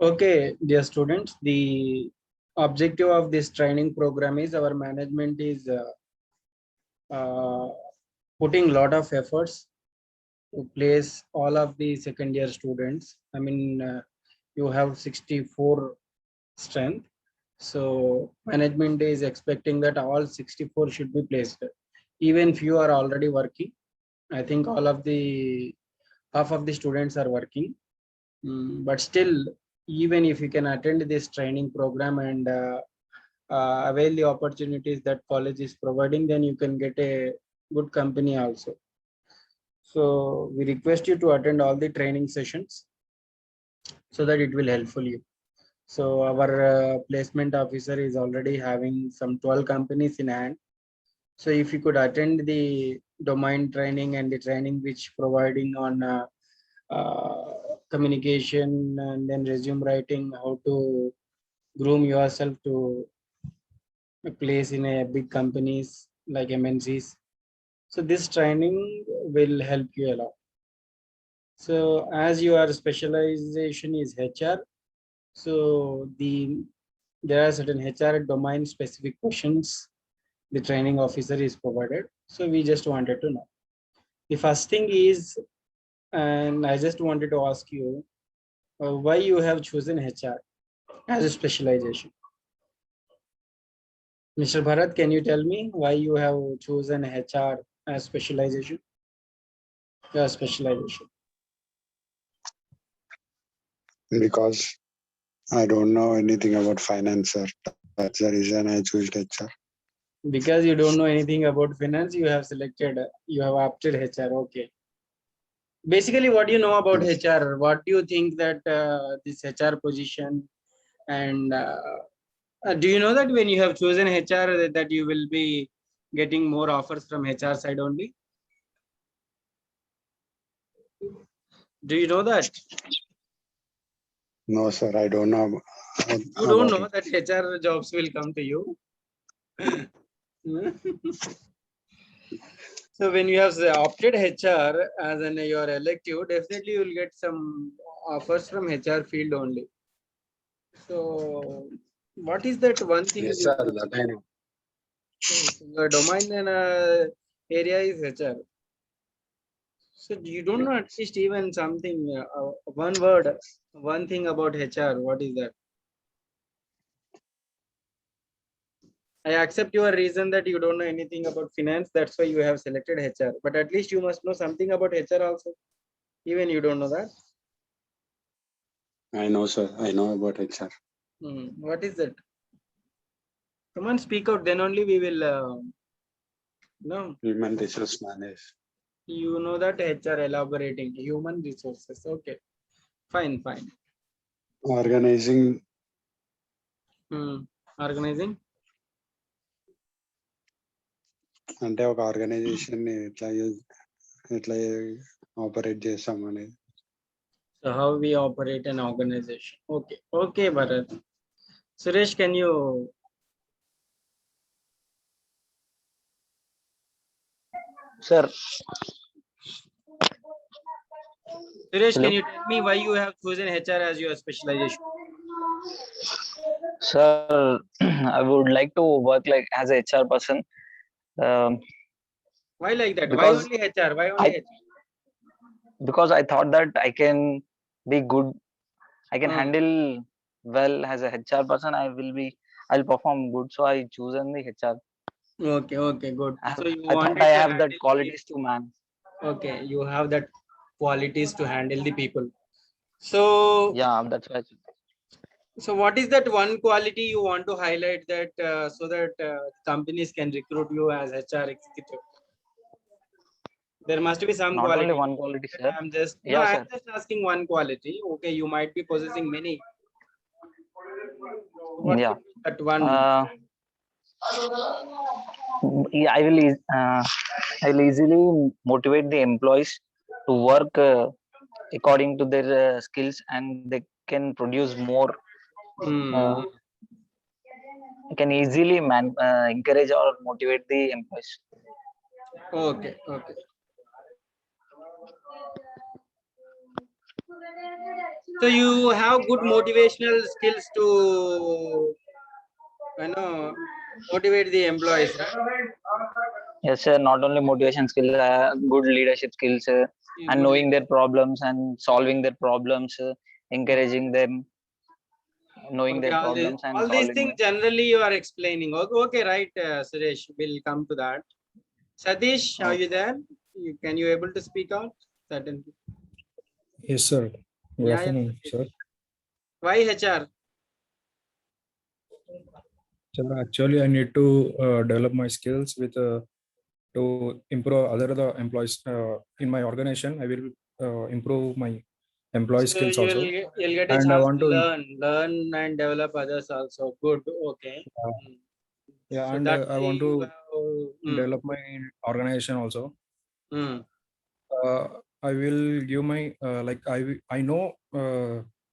Okay, dear students, the objective of this training program is our management is uh, putting lot of efforts to place all of the second year students. I mean, you have 64 strength. So management is expecting that all 64 should be placed. Even few are already working. I think all of the half of the students are working. But still, even if you can attend this training program and avail the opportunities that college is providing, then you can get a good company also. So we request you to attend all the training sessions so that it will helpful you. So our placement officer is already having some 12 companies in hand. So if you could attend the domain training and the training which providing on communication and then resume writing, how to groom yourself to a place in a big companies like MNCs. So this training will help you a lot. So as your specialization is HR, so there are certain HR domain specific questions the training officer is provided. So we just wanted to know. The first thing is, and I just wanted to ask you, why you have chosen HR as a specialization. Mr. Bharat, can you tell me why you have chosen HR as specialization? Your specialization. Because I don't know anything about finance, sir. That's the reason I chose HR. Because you don't know anything about finance, you have opted HR. Okay. Basically, what do you know about Yes. HR? What do you think that this HR position and do you know that when you have chosen HR that you will be getting more offers from HR side only? Do you know that? No, sir, I don't know You don't about know it. that HR jobs will come to you. So when you have opted HR as an your elective, definitely you will get some offers from HR field only. So what is that one thing Yes, you sir, that I know. your domain and area is HR. So you don't know at least even something, one word, one thing about HR. What is that? I accept your reason that you don't know anything about finance. That's why you have selected HR. But at least you must know something about HR also. Even you don't know that. I know, sir. I know about HR. What is that? Come on, speak out. Then only we will. No, Human resource manager. you know that HR elaborating human resources. Okay, fine, fine. Organizing Organizing. అంటే ఒక organisation ని ఎట్లా operate చేస్తాం అనేది. So how we operate an organization. Okay, okay, Bharat. Suresh, can you? Sir, Suresh, hello. can you tell me why you have chosen HR as your specialization? Sir, I would like to work like as a HR person. Um, Why like that? Why because only HR? Why only I HR? I thought that I can be good. I can Uh, handle well as a HR person. I'll perform good. So I chosen the HR. okay, okay, good. So you I thought I wanted to have that handle the qualities to man. okay, you have that qualities to handle the people. So, Yeah, that's why. so what is that one quality you want to highlight that so that companies can recruit you as HR executive? There must be some Not only quality. one quality, sir. I'm just no, Yeah, I'm sir. just asking one quality. Okay, you might be possessing many. What Yeah. could be that one? Yeah, I will easily motivate the employees to work according to their skills, and they can produce more. Hmm. Uh, can easily encourage or motivate the employees. Okay, okay. So you have good motivational skills to, motivate the employees, right? Yes, sir. Not only motivation skill, good leadership skills, Yeah, and good knowing their problems and solving their problems, encouraging them, knowing Okay, their problems and all these solving things them. generally you are explaining. Okay, okay, right, Suresh. We'll come to that. Satish, are you there? Can you able to speak out? Certainly. Yes, sir. Good Yeah, yeah. afternoon, Satish. sir. Why HR? Sir, actually, I need to develop my skills with to improve other the employees in my organization. I will improve my employee So skills also, you'll get a and I chance want to to learn and develop others also. Good. Okay. Mm. yeah, So and that I way want you to have. develop my organization also. Mm, I will give my like I know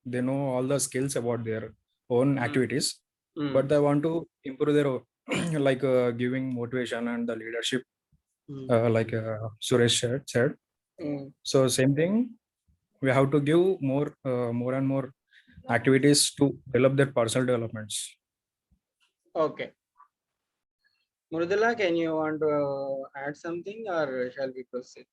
they know all the skills about their own activities, mm, but I want to improve their like giving motivation and the leadership like Suresh said. mm. So same thing, we have to give more and more activities to develop their personal developments. Okay. Murudala, can you want to add something or shall we proceed?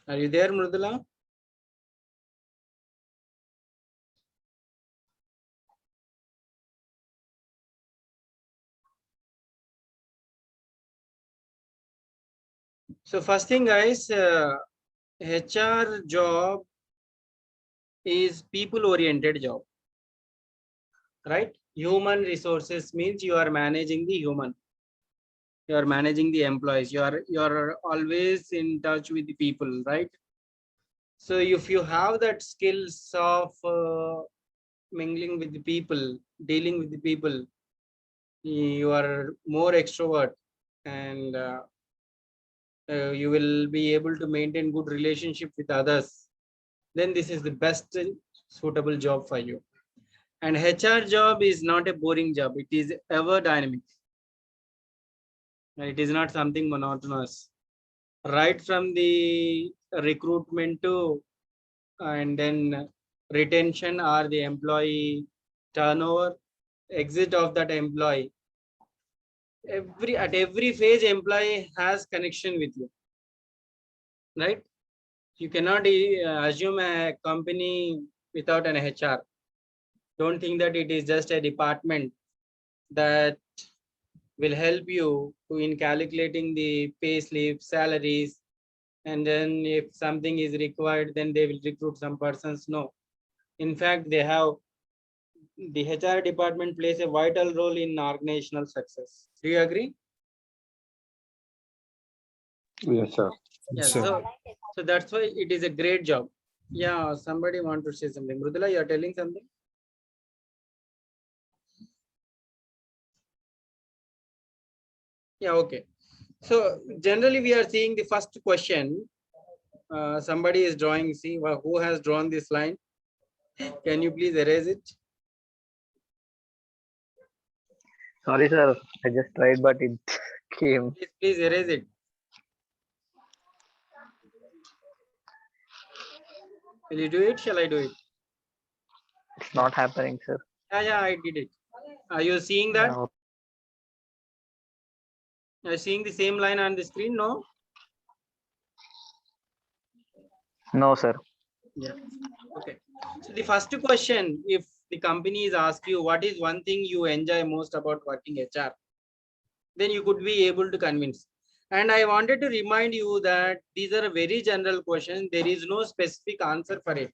Are you there, Murudala? So first thing, guys, HR job is people-oriented job, right? Human resources means you are managing the human. You are managing the employees. You are always in touch with the people, right? So if you have that skills of mingling with the people, dealing with the people, you are more extrovert, and you will be able to maintain good relationship with others. Then this is the best suitable job for you. And HR job is not a boring job. It is ever dynamic. It is not something monotonous. Right from the recruitment to and then retention or the employee turnover, exit of that employee. At every phase, employee has connection with you, right? You cannot assume a company without an HR. Don't think that it is just a department that will help you to in calculating the pay slip, salaries, and then if something is required, then they will recruit some persons. No, in fact, they have the HR department plays a vital role in organizational success. Do you agree? Yes, sir. Yeah. Sir. So that's why it is a great job. Yeah. Somebody want to say something. Mrudula, you are telling something. Yeah. Okay. So generally, we are seeing the first question. Somebody is drawing. See who has drawn this line. Can you please erase it? Sorry, sir. I just tried, but it came. Please erase it. Will you do it? Shall I do it? It's not happening, sir. Yeah, I did it. Are you seeing that? Yeah, Are you seeing the same line on the screen? No? no, sir. Yeah. Okay. So the first question, if the company is ask you what is one thing you enjoy most about working HR, then you could be able to convince. And I wanted to remind you that these are very general questions. There is no specific answer for it.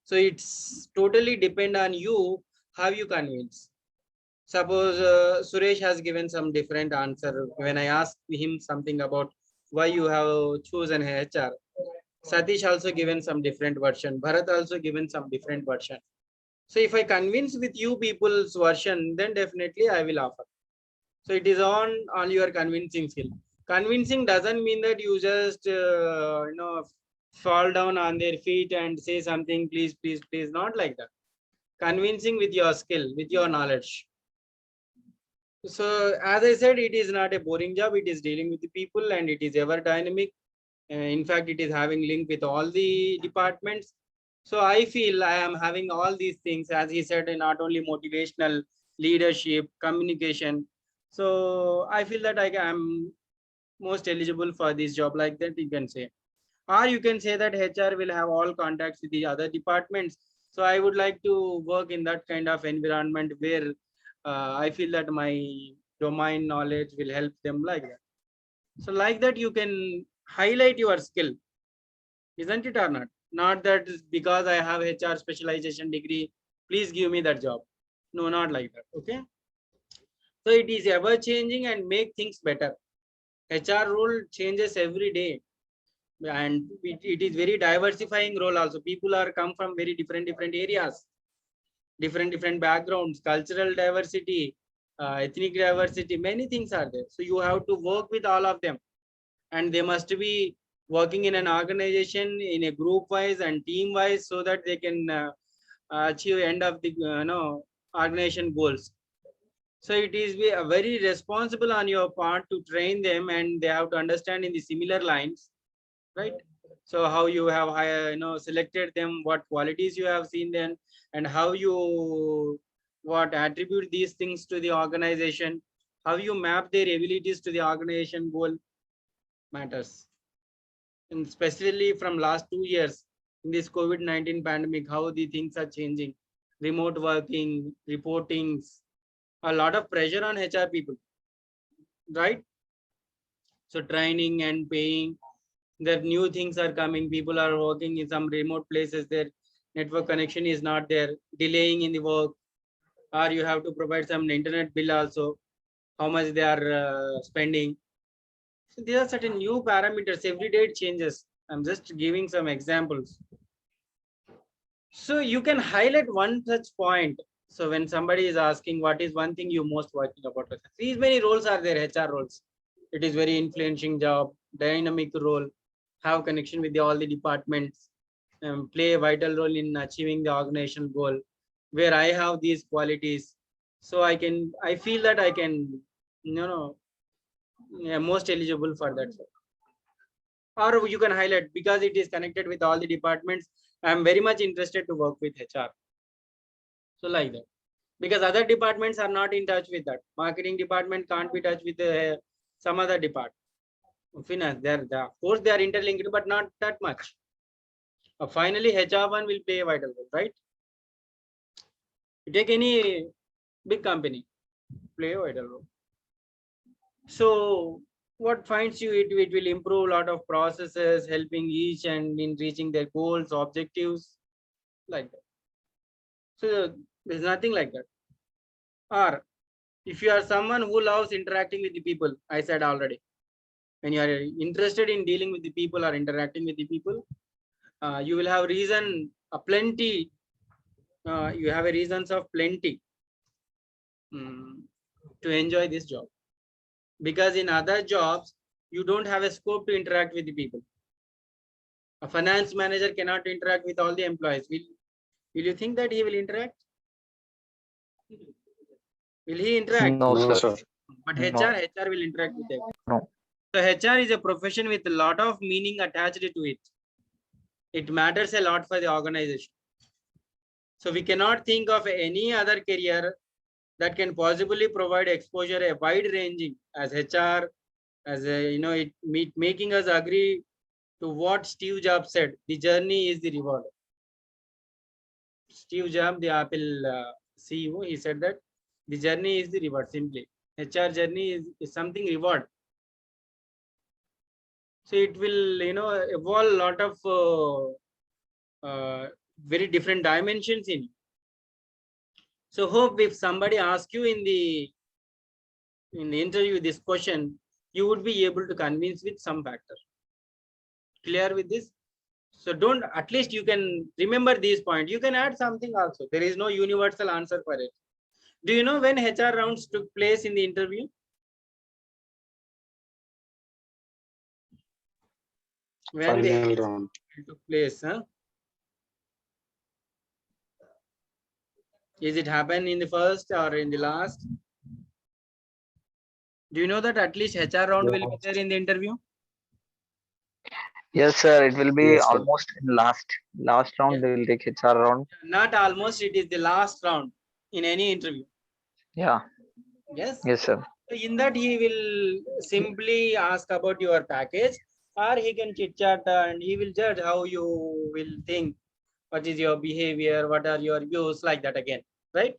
So it's totally depend on you how you convince. Suppose Suresh has given some different answer when I asked him something about why you have chosen HR. Satish also given some different version. Bharat also given some different version. So if I convince with you people's version, then definitely I will offer. So it is on your convincing skill. Convincing doesn't mean that you just fall down on their feet and say something, please, please, please. Not like that. Convincing with your skill, with your knowledge. So as I said, it is not a boring job. It is dealing with the people and it is ever dynamic. In fact, it is having link with all the departments. So I feel I am having all these things, as he said, not only motivational, leadership, communication. So I feel that I am most eligible for this job, like that you can say. Or you can say that HR will have all contacts with the other departments. So I would like to work in that kind of environment where I feel that my domain knowledge will help them, like that. So like that you can highlight your skill, isn't it or not? Not that because I have HR specialization degree, please give me that job. No, not like that. Okay. So it is ever changing and make things better. HR role changes every day, and it is very diversifying role also. People are come from very different areas, different backgrounds, cultural diversity, ethnic diversity, many things are there. So you have to work with all of them, and they must be working in an organization in a group wise and team wise, so that they can achieve end of the organization goals. So it is a very responsible on your part to train them, and they have to understand in the similar lines, right? So how you have selected them, what qualities you have seen them, and how you what attribute these things to the organization, how you map their abilities to the organization goal matters. And especially from last 2 years in this COVID-19 pandemic, how the things are changing, remote working, reportings, a lot of pressure on HR people, right? So training and paying, that new things are coming. People are working in some remote places, their network connection is not there, delaying in the work, or you have to provide some internet bill also, how much they are spending. So these are certain new parameters. Every day it changes. I'm just giving some examples. So you can highlight one such point. So when somebody is asking what is one thing you most working about, these many roles are there, HR roles. It is very influencing job, dynamic role, have connection with all the departments, play a vital role in achieving the organizational goal, where I have these qualities. So I feel that I can, most eligible for that. Or you can highlight because it is connected with all the departments. I'm very much interested to work with HR. So like that, because other departments are not in touch with that. Marketing department can't be touch with some other department. Finance, of course they are interlinked, but not that much. Finally, HR1 will play a vital role, right? You take any big company, play a vital role. So what finds you, it will improve a lot of processes, helping each and in reaching their goals, objectives, like that. So there's nothing like that. Or if you are someone who loves interacting with the people, I said already, when you are interested in dealing with the people or interacting with the people, you will have reason plenty. You have a reasons of plenty to enjoy this job, because in other jobs you don't have a scope to interact with the people. A finance manager cannot interact with all the employees. Will you think that he will interact? Will he interact? No, No, sir. sir. But No. HR will interact with them. No. So HR is a profession with a lot of meaning attached to it. It matters a lot for the organization. So we cannot think of any other career that can possibly provide exposure a wide ranging as HR, as a, making us agree to what Steve Jobs said, the journey is the reward. Steve Jobs, the Apple CEO, he said that the journey is the reward. Simply, HR journey is something reward. So it will, evolve a lot of very different dimensions in it. So hope if somebody asks you in the interview this question, you would be able to convince with some factor. Clear with this? So don't, at least you can remember these points. You can add something also. There is no universal answer for it. Do you know when HR rounds took place in the interview? When Final the round. took place, huh? Is it happen in the first or in the last? Do you know that at least HR round will be Yeah. there in the interview? Yes, sir. It will be Yes, sir. almost in last Yeah. round. They will take HR round. Not almost, it is the last round in any interview. Yeah. Yes. Yes, sir. So in that he will simply ask about your package, or he can chit chat and he will judge how you will think, what is your behavior, what are your views, like that again, right?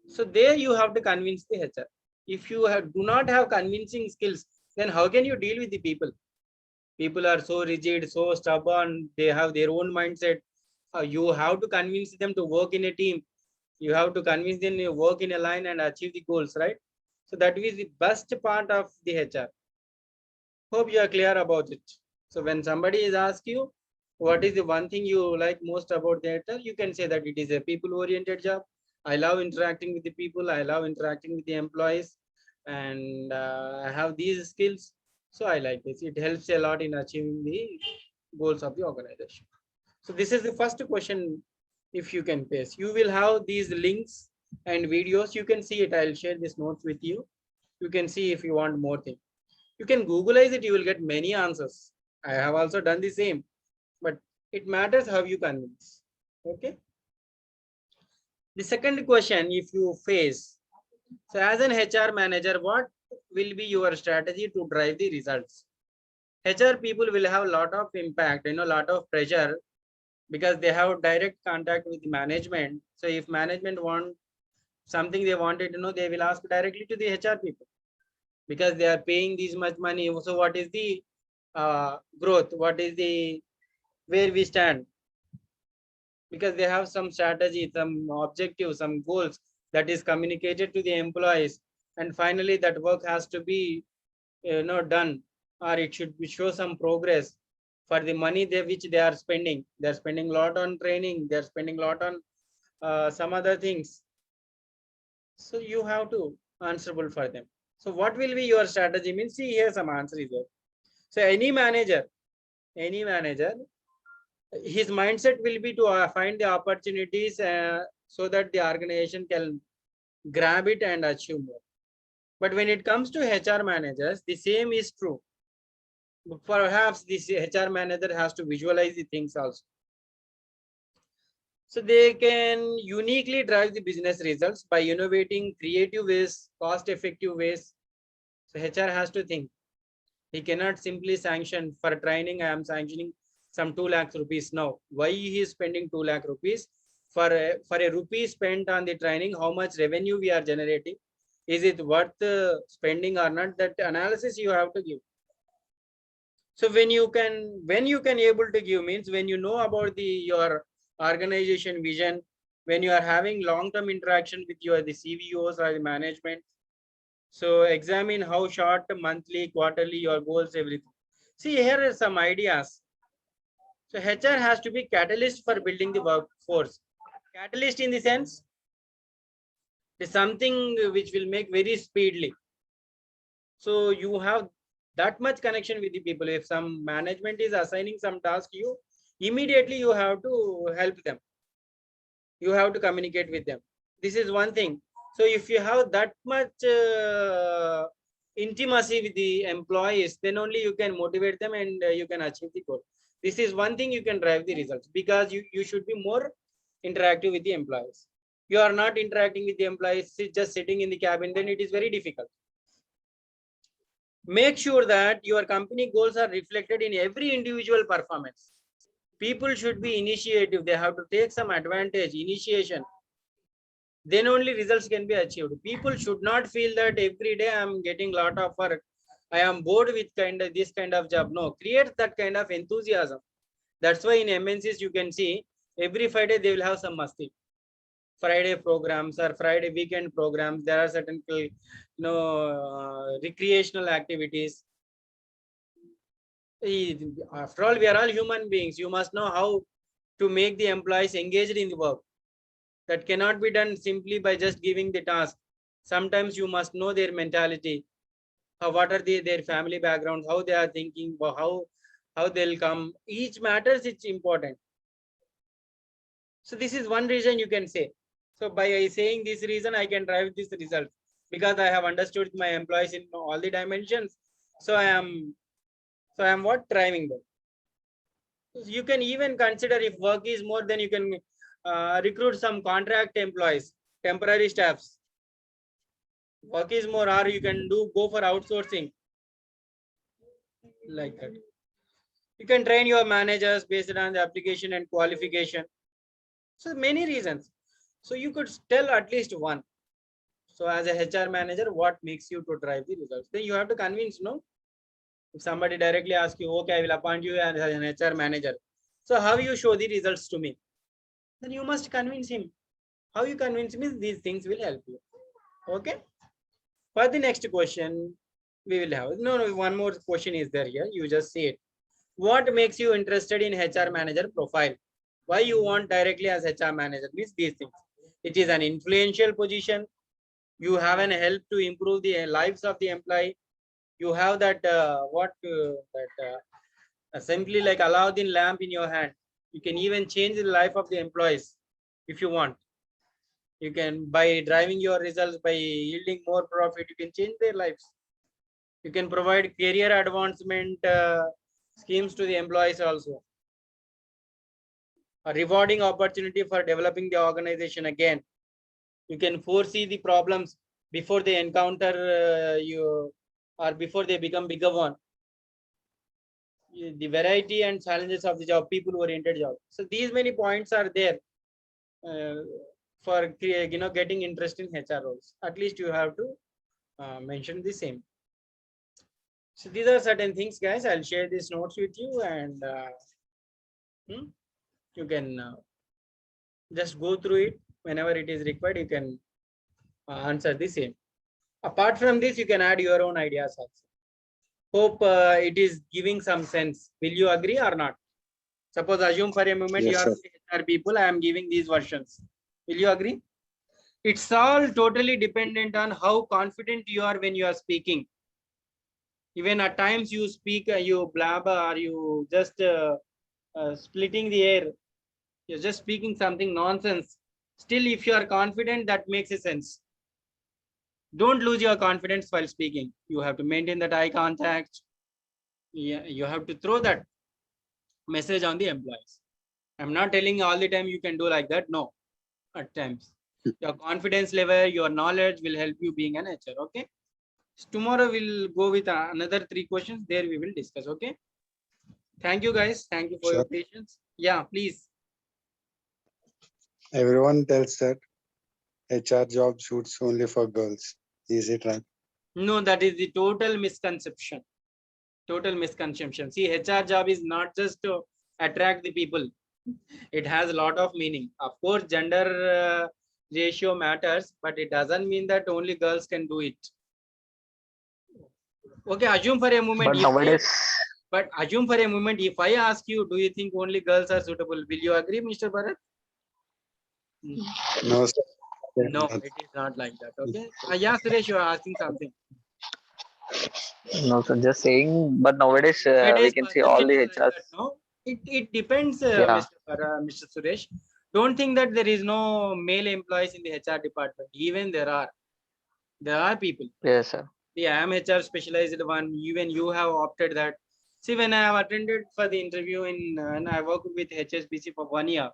So there you have to convince the HR. If you do not have convincing skills, then how can you deal with the people? People are so rigid, so stubborn, they have their own mindset. You have to convince them to work in a team. You have to convince them to work in a line and achieve the goals, right? So that is the best part of the HR. Hope you are clear about it. So when somebody is ask you, what is the one thing you like most about the HR, you can say that it is a people-oriented job. I love interacting with the people. I love interacting with the employees, and I have these skills. So I like this. It helps a lot in achieving the goals of the organization. So this is the first question. If you can paste, you will have these links and videos. You can see it. I'll share this notes with you. You can see if you want more things. You can Googleize it, you will get many answers. I have also done the same, but it matters how you convince. Okay. The second question, if you face, so as an HR manager, what will be your strategy to drive the results? HR people will have a lot of impact, lot of pressure, because they have direct contact with management. So if management want something they wanted to know, they will ask directly to the HR people, because they are paying this much money. So what is the growth? What is the where we stand? Because they have some strategy, some objective, some goals that is communicated to the employees, and finally that work has to be done, or it should be show some progress for the money which they are spending. They are spending a lot on training. They are spending a lot on some other things. So you have to answerable for them. So what will be your strategy? Means, see here some answer is there. So any manager, his mindset will be to find the opportunities so that the organization can grab it and achieve more. But when it comes to HR managers, the same is true. Perhaps this HR manager has to visualize the things also. So they can uniquely drive the business results by innovating creative ways, cost-effective ways. So HR has to think. He cannot simply sanction for training. I am sanctioning some 2 lakhs rupees now. Why he is spending 2 lakh rupees? For a rupee spent on the training, how much revenue we are generating? Is it worth spending or not? That analysis you have to give. So when you can able to give means when you know about your organization vision, when you are having long-term interaction with the CVOs or the management. So examine how short, monthly, quarterly, your goals, everything. See, here are some ideas. So HR has to be catalyst for building the workforce. Catalyst in the sense, is something which will make very speedily. So you have that much connection with the people. If some management is assigning some task to you, immediately you have to help them. You have to communicate with them. This is one thing. So if you have that much intimacy with the employees, then only you can motivate them and you can achieve the goal. This is one thing you can drive the results, because you should be more interactive with the employees. You are not interacting with the employees, just sitting in the cabin, then it is very difficult. Make sure that your company goals are reflected in every individual performance. People should be initiative. They have to take some advantage, initiation. Then only results can be achieved. People should not feel that every day I'm getting a lot of work, I am bored with this kind of job. No, create that kind of enthusiasm. That's why in MNCs you can see every Friday they will have some masti. Friday programs or Friday weekend programs. There are certain recreational activities. After all, we are all human beings. You must know how to make the employees engaged in the work. That cannot be done simply by just giving the task. Sometimes you must know their mentality. What are their family backgrounds, how they are thinking, how they'll come. Each matters, it's important. So this is one reason you can say. So by saying this reason, I can drive this result. because I have understood my employees in all the dimensions. So I am what driving them. You can even consider if work is more, then you can recruit some contract employees, temporary staffs. Work is more, or you can go for outsourcing like that. You can train your managers based on the application and qualification. So many reasons. So you could tell at least one. So as a HR manager, what makes you to drive the results? Then you have to convince, no? If somebody directly asks you, okay, I will appoint you as an HR manager. So how you show the results to me? Then you must convince him. How you convince me, these things will help you. Okay. For the next question, we will have, no, one more question is there here. You just say it. What makes you interested in HR manager profile? Why you want directly as HR manager? Means these things. It is an influential position. You have an help to improve the lives of the employee. You have that simply like Aladdin lamp in your hand. You can even change the life of the employees if you want. You can, by driving your results, by yielding more profit, you can change their lives. You can provide career advancement schemes to the employees also. A rewarding opportunity for developing the organization again. You can foresee the problems before they encounter you, or before they become bigger one. The variety and challenges of the job, people-oriented job. So these many points are there for getting interest in HR roles. At least you have to mention the same. So these are certain things, guys. I'll share these notes with you, and you can just go through it whenever it is required. You can answer the same. Apart from this, you can add your own ideas also. Hope it is giving some sense. Will you agree or not? Suppose assume for a moment Yes, you sir. are HR people, I am giving these versions. Will you agree? It's all totally dependent on how confident you are when you are speaking. Even at times you speak, you blabber, or you just splitting the air. You're just speaking something nonsense. Still, if you are confident, that makes a sense. Don't lose your confidence while speaking. You have to maintain that eye contact. Yeah, you have to throw that message on the employees. I'm not telling all the time you can do like that. No, at times. Your confidence level, your knowledge will help you being an HR. Okay. So tomorrow we'll go with another 3 questions. There we will discuss. Okay. Thank you, guys. Thank you for your Sure. patience. Yeah, please. Everyone tells that HR job suits only for girls. Is it right? No, that is the total misconception. Total misconception. See, HR job is not just to attract the people. It has a lot of meaning. Of course, gender ratio matters, but it doesn't mean that only girls can do it. Okay, assume for a moment. But nowadays, assume for a moment, if I ask you, do you think only girls are suitable? Will you agree, Mr. Bharat? No, sir. No, it is not like that. Okay. Yeah, Suresh, you are asking something. no, so just saying. But nowadays, we Nowadays, can see all perception the is like HRs. that, no? It depends, Yeah. Mr. Suresh. Don't think that there is no male employees in the HR department. Even there are people. Yes, sir. The I am HR specialized one. Even you have opted that. See, when I have attended for the interview and I worked with HSBC for 1 year.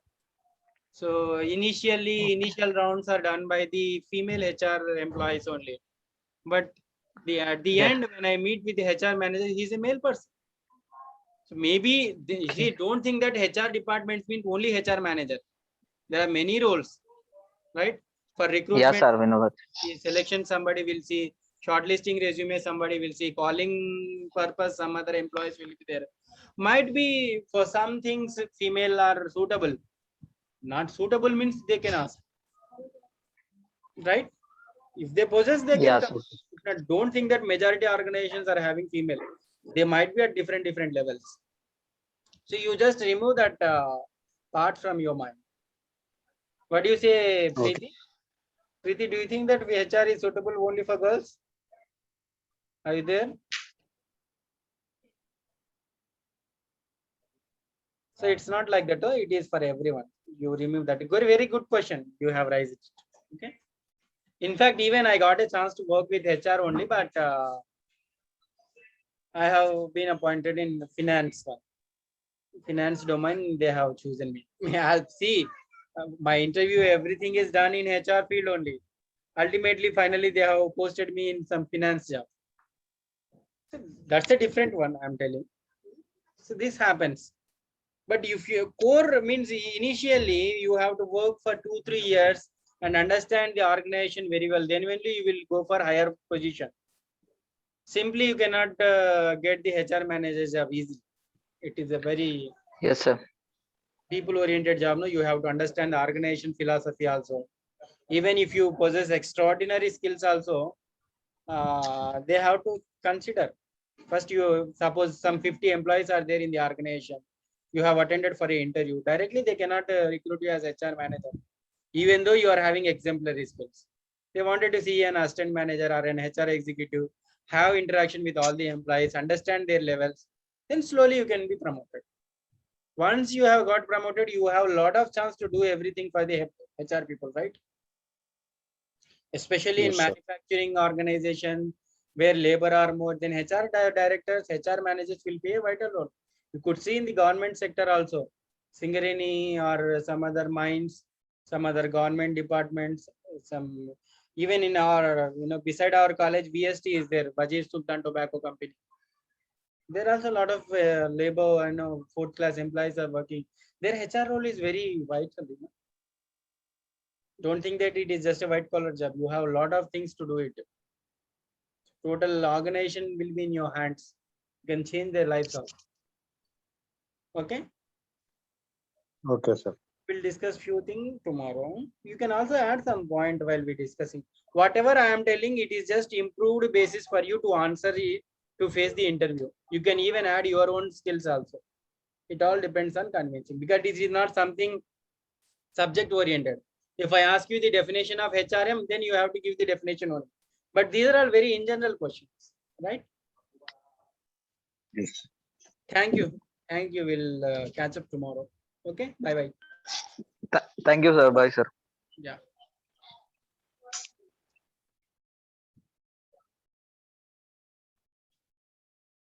So initial rounds are done by the female HR employees only. But at the Yeah. end, when I meet with the HR manager, he's a male person. So maybe see, don't think that HR departments mean only HR manager. There are many roles, right? For recruitment, Yeah, sir. We know that. selection, somebody will see. Shortlisting resume, somebody will see. Calling purpose, some other employees will be there. Might be for some things female are suitable. Not suitable means they can ask, right? If they possess, they Yeah, can come. Don't think that majority organizations are having female. They might be at different levels. So you just remove that part from your mind. What do you say, Preeti? Okay. Preeti, do you think that HR is suitable only for girls? Are you there? So it's not like that. It is for everyone. You remove that. Very good question. You have raised it. Okay. In fact, even I got a chance to work with HR only, but I have been appointed in finance domain. They have chosen me. See, my interview, everything is done in HR field only. Ultimately, finally, they have posted me in some finance job. So that's a different one, I'm telling. So this happens. But if your core means initially you have to work for 2-3 years and understand the organization very well, then only you will go for higher position. Simply you cannot get the HR manager job easily. It is a very Yes, sir. people oriented job. No, you have to understand the organization philosophy also. Even if you possess extraordinary skills also, they have to consider. First, you suppose some 50 employees are there in the organization. You have attended for an interview. Directly, they cannot recruit you as HR manager, even though you are having exemplary skills. They wanted to see an assistant manager or an HR executive, have interaction with all the employees, understand their levels. Then slowly you can be promoted. Once you have got promoted, you have a lot of chance to do everything for the HR people, right? Especially in Yes, sir. manufacturing organization where labor are more than HR directors, HR managers will play a vital role. You could see in the government sector also, Singareni or some other mines, some other government departments, some even in our, beside our college, VST is there, Bajir Sultan Tobacco Company. There are also a lot of labor, fourth class employees are working. Their HR role is very vital. Don't think that it is just a white collar job. You have a lot of things to do it. Total organization will be in your hands. You can change their lives also. Okay. Okay, sir. We'll discuss few things tomorrow. You can also add some point while we discussing. Whatever I am telling, it is just improved basis for you to answer it to face the interview. You can even add your own skills also. It all depends on convincing because it is not something subject oriented. If I ask you the definition of HRM, then you have to give the definition only. But these are all very in general questions, right? Yes. Thank you. Thank you. We'll catch up tomorrow. Okay. Bye bye. Thank you, sir. Bye, sir. Yeah.